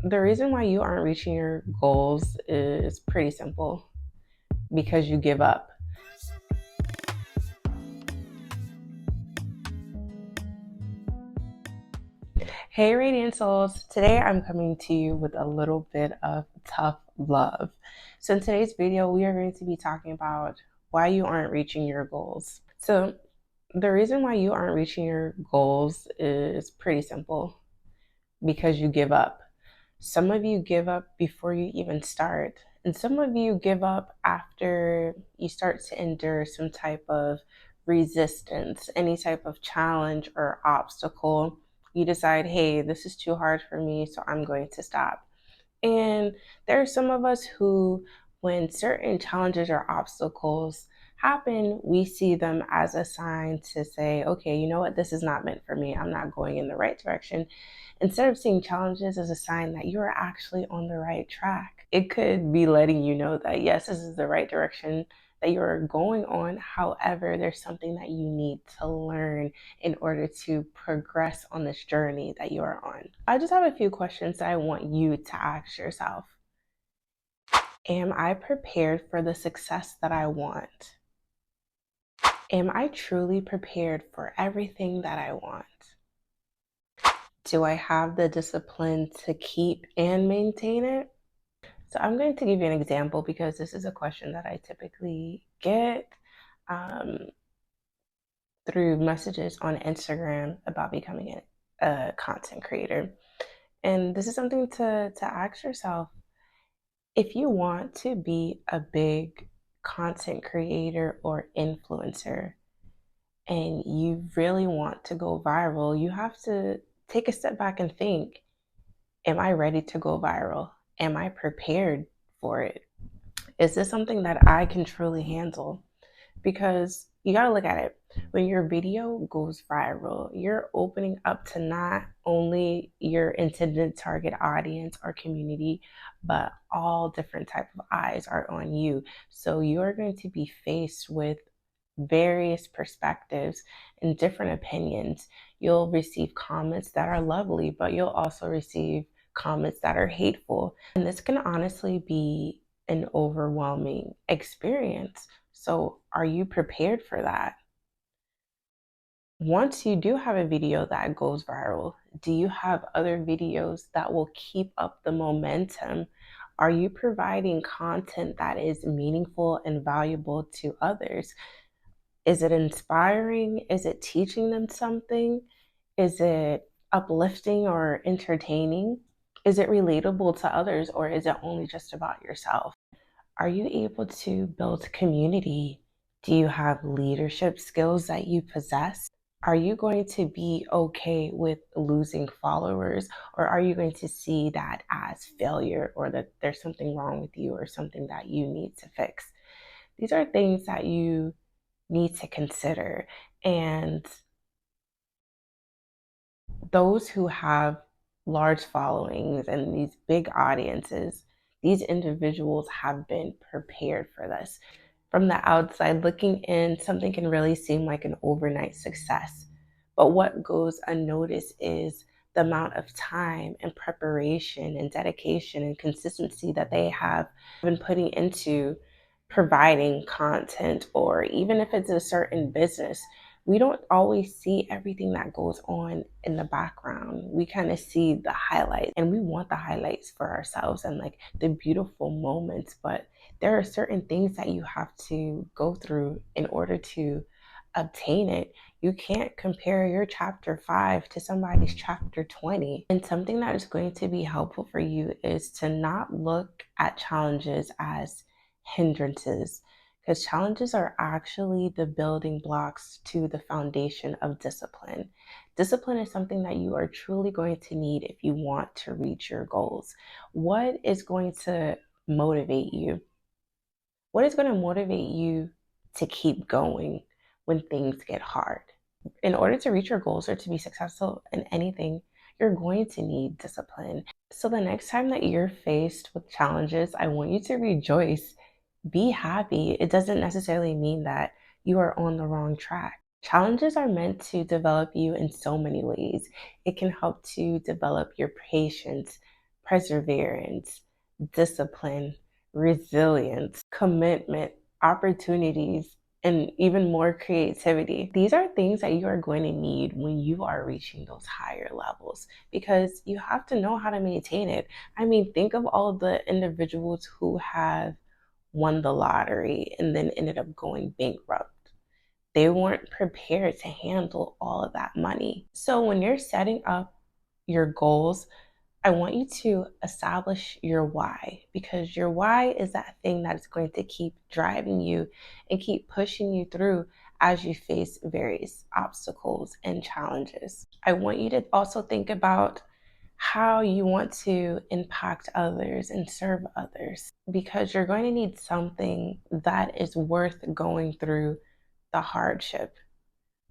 The reason why you aren't reaching your goals is pretty simple because you give up. Hey, Radiant Souls. Today I'm coming to you with a little bit of tough love. So, in today's video, we are going to be talking about why you aren't reaching your goals. So, the reason why you aren't reaching your goals is pretty simple because you give up. Some of you give up before you even start, and some of you give up after you start to endure some type of resistance, any type of challenge or obstacle. You decide, hey, this is too hard for me, so I'm going to stop. And there are some of us who, when certain challenges or obstacles happen, we see them as a sign to say, okay, you know what, this is not meant for me. I'm not going in the right direction. Instead of seeing challenges as a sign that you are actually on the right track, it could be letting you know that, yes, this is the right direction that you're going on. However, there's something that you need to learn in order to progress on this journey that you are on. I just have a few questions that I want you to ask yourself. Am I prepared for the success that I want? Am I truly prepared for everything that I want? Do I have the discipline to keep and maintain it? So I'm going to give you an example because this is a question that I typically get um, through messages on Instagram about becoming a content creator. And this is something to ask yourself. If you want to be a big content creator or influencer and you really want to go viral, you have to take a step back and think, am I ready to go viral? Am I prepared for it? Is this something that I can truly handle? Because you got to look at it. When your video goes viral, you're opening up to not only your intended target audience or community, but all different type of eyes are on you. So you're going to be faced with various perspectives and different opinions. You'll receive comments that are lovely, but you'll also receive comments that are hateful. And this can honestly be an overwhelming experience. So, are you prepared for that? Once you do have a video that goes viral, do you have other videos that will keep up the momentum? Are you providing content that is meaningful and valuable to others? Is it inspiring? Is it teaching them something? Is it uplifting or entertaining? Is it relatable to others, or is it only just about yourself? Are you able to build community? Do you have leadership skills that you possess? Are you going to be okay with losing followers, or are you going to see that as failure or that there's something wrong with you or something that you need to fix? These are things that you need to consider. And those who have large followings and these big audiences, these individuals have been prepared for this. From the outside looking in, something can really seem like an overnight success. But what goes unnoticed is the amount of time and preparation and dedication and consistency that they have been putting into providing content, or even if it's a certain business. We don't always see everything that goes on in the background. We kind of see the highlights, and we want the highlights for ourselves and like the beautiful moments. But there are certain things that you have to go through in order to obtain it. You can't compare your chapter 5 to somebody's chapter 20. And something that is going to be helpful for you is to not look at challenges as hindrances, because challenges are actually the building blocks to the foundation of discipline. Discipline is something that you are truly going to need if you want to reach your goals. What is going to motivate you? What is going to motivate you to keep going when things get hard? In order to reach your goals or to be successful in anything, you're going to need discipline. So the next time that you're faced with challenges, I want you to rejoice, be happy. It doesn't necessarily mean that you are on the wrong track. Challenges are meant to develop you in so many ways. It can help to develop your patience, perseverance, discipline, resilience, commitment, opportunities, and even more creativity. These are things that you are going to need when you are reaching those higher levels because you have to know how to maintain it. I mean, think of all the individuals who have won the lottery and then ended up going bankrupt. They weren't prepared to handle all of that money. So when you're setting up your goals, I want you to establish your why, because your why is that thing that is going to keep driving you and keep pushing you through as you face various obstacles and challenges. I want you to also think about how you want to impact others and serve others, because you're going to need something that is worth going through the hardship.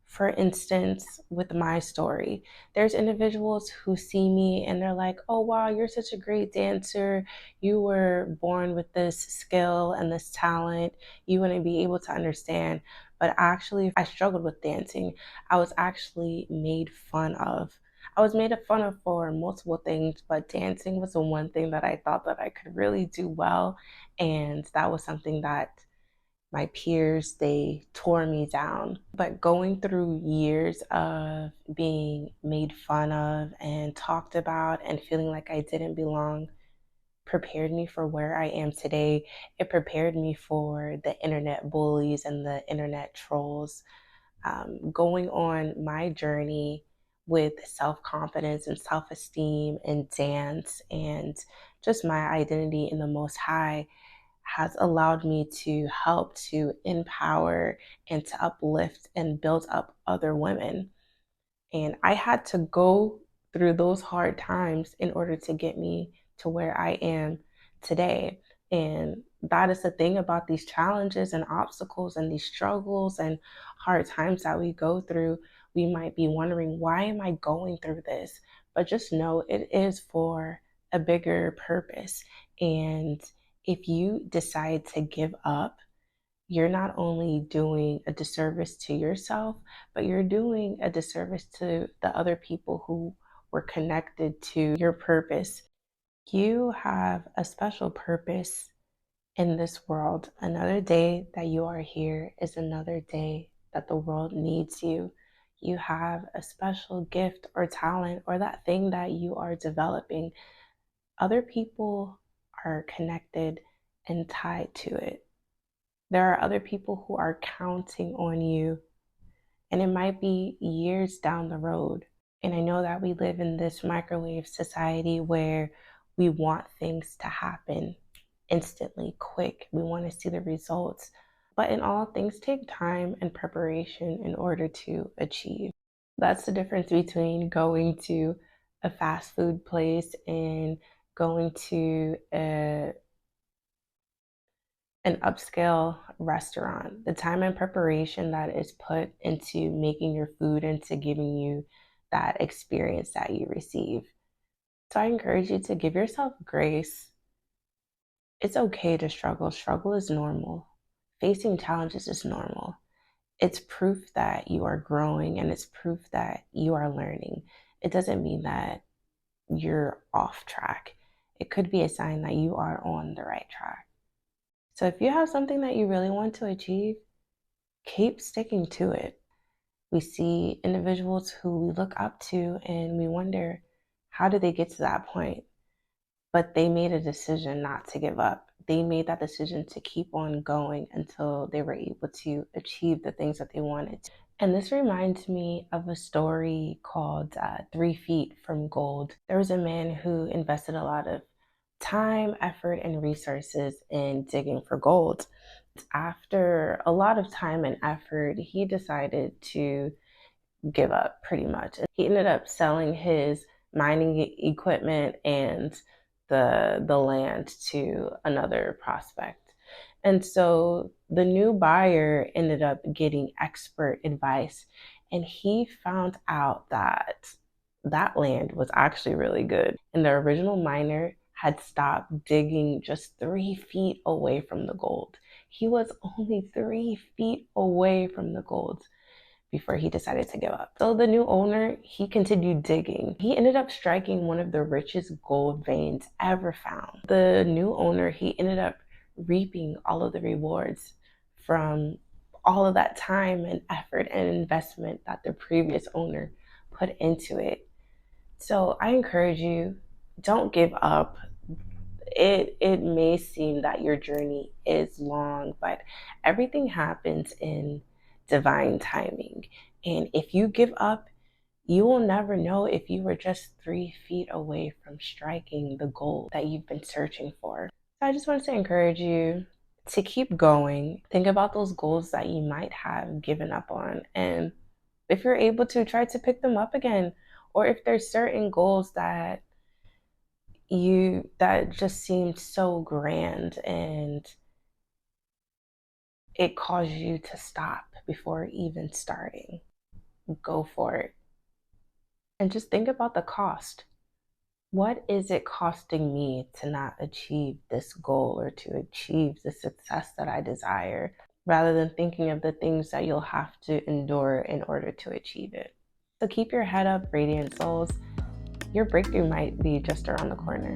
For instance, with my story, there's individuals who see me and they're like, oh, wow, you're such a great dancer. You were born with this skill and this talent. You wouldn't be able to understand. But actually, I struggled with dancing. I was actually made fun of. I was made fun of for multiple things, but dancing was the one thing that I thought that I could really do well. And that was something that my peers, they tore me down. But going through years of being made fun of and talked about and feeling like I didn't belong prepared me for where I am today. It prepared me for the internet bullies and the internet trolls. Going on my journey with self confidence and self esteem and dance and just my identity in the Most High has allowed me to help to empower and to uplift and build up other women. And I had to go through those hard times in order to get me to where I am today. And that is the thing about these challenges and obstacles and these struggles and hard times that we go through. We might be wondering, why am I going through this? But just know it is for a bigger purpose. And if you decide to give up, you're not only doing a disservice to yourself, but you're doing a disservice to the other people who were connected to your purpose. You have a special purpose in this world. Another day that you are here is another day that the world needs you. You have a special gift or talent or that thing that you are developing. Other people are connected and tied to it. There are other people who are counting on you, and it might be years down the road. And I know that we live in this microwave society where we want things to happen instantly, quick. We want to see the results. But in all, things take time and preparation in order to achieve. That's the difference between going to a fast food place and going to an upscale restaurant. The time and preparation that is put into making your food and to giving you that experience that you receive. So I encourage you to give yourself grace. It's okay to struggle. Struggle is normal. Facing challenges is normal. It's proof that you are growing and it's proof that you are learning. It doesn't mean that you're off track. It could be a sign that you are on the right track. So if you have something that you really want to achieve, keep sticking to it. We see individuals who we look up to and we wonder, how did they get to that point? But they made a decision not to give up. They made that decision to keep on going until they were able to achieve the things that they wanted to. And this reminds me of a story called 3 Feet from Gold. There was a man who invested a lot of time, effort, and resources in digging for gold. After a lot of time and effort, he decided to give up pretty much. He ended up selling his mining equipment and the land to another prospect. And so the new buyer ended up getting expert advice, and he found out that that land was actually really good. And the original miner had stopped digging just 3 feet away from the gold. He was only 3 feet away from the gold. before he decided to give up. So the new owner, he continued digging. He ended up striking one of the richest gold veins ever found. The new owner, he ended up reaping all of the rewards from all of that time and effort and investment that the previous owner put into it. So I encourage you, don't give up. It may seem that your journey is long, but everything happens in divine timing. And if you give up, you will never know if you were just 3 feet away from striking the goal that you've been searching for. So I just wanted to encourage you to keep going. Think about those goals that you might have given up on. And if you're able to, try to pick them up again. Or if there's certain goals that just seemed so grand and it caused you to stop before even starting, go for it. And just think about the cost. What is it costing me to not achieve this goal or to achieve the success that I desire, rather than thinking of the things that you'll have to endure in order to achieve it? So keep your head up, radiant souls. Your breakthrough might be just around the corner.